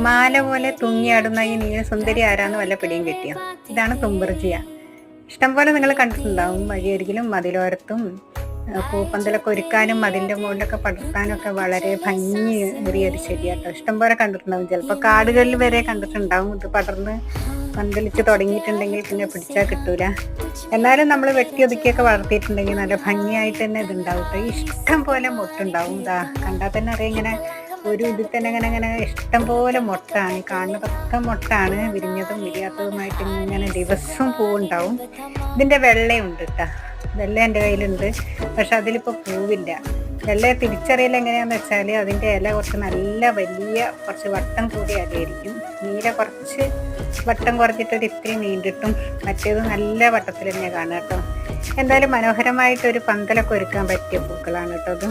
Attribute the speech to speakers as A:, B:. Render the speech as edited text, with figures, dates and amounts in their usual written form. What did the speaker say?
A: മാല പോലെ തൂങ്ങിയാടുന്ന ഈ നീലസുന്ദരി ആരാന്ന് വല്ല പിടിയും കിട്ടിയോ? ഇതാണ് തുമ്പർജിയ. ഇഷ്ടംപോലെ നിങ്ങൾ കണ്ടിട്ടുണ്ടാവും. വഴിയരികിലും മതിലോരത്തും പൂപ്പന്തലൊക്കെ ഒരുക്കാനും അതിൻ്റെ മുകളിലൊക്കെ പടർത്താനും ഒക്കെ വളരെ ഭംഗിയേറിയ ഒരു ചെടിയാട്ടോ. ഇഷ്ടംപോലെ കണ്ടിട്ടുണ്ടാവും. ചിലപ്പോൾ കാടുകളിൽ വരെ കണ്ടിട്ടുണ്ടാവും. ഇത് പടർന്ന് പന്തലിച്ച് തുടങ്ങിയിട്ടുണ്ടെങ്കിൽ പിന്നെ പിടിച്ചാൽ കിട്ടൂല. എന്നാലും നമ്മൾ വെട്ടിയൊതുക്കിയൊക്കെ വളർത്തിയിട്ടുണ്ടെങ്കിൽ നല്ല ഭംഗിയായിട്ട് തന്നെ ഇതുണ്ടാവും കേട്ടോ. ഇഷ്ടം പോലെ മൊട്ടുണ്ടാവും. ഇതാ കണ്ടാൽ തന്നെ അറിയാം. ഇങ്ങനെ ഒരു ഇതിൽ തന്നെ ഇങ്ങനെ ഇഷ്ടം പോലെ മൊട്ടാണ്. കാണുന്നതൊക്കെ മൊട്ടാണ്. വിരിഞ്ഞതും വിരിയാത്തതുമായിട്ട് ഇങ്ങനെ ദിവസവും പൂവുണ്ടാവും. ഇതിൻ്റെ വെള്ളയുണ്ട് കേട്ടോ. വെള്ള എൻ്റെ കയ്യിലുണ്ട്. പക്ഷെ അതിലിപ്പോൾ പൂവില്ല. വെള്ളയെ തിരിച്ചറിയൽ എങ്ങനെയാണെന്ന് വെച്ചാൽ അതിൻ്റെ ഇല കുറച്ച് നല്ല വലിയ കുറച്ച് വട്ടം കൂടിയ ഇലയായിരിക്കും. നീല കുറച്ച് വട്ടം കുറച്ചിട്ടൊരു ഇത്തിരി നീണ്ടിട്ടും മറ്റേത് നല്ല വട്ടത്തിൽ തന്നെ കാണുക കേട്ടോ. എന്തായാലും മനോഹരമായിട്ടൊരു പന്തലൊക്കെ ഒരുക്കാൻ പറ്റിയ പൂക്കളാണ് കേട്ടോ അത്.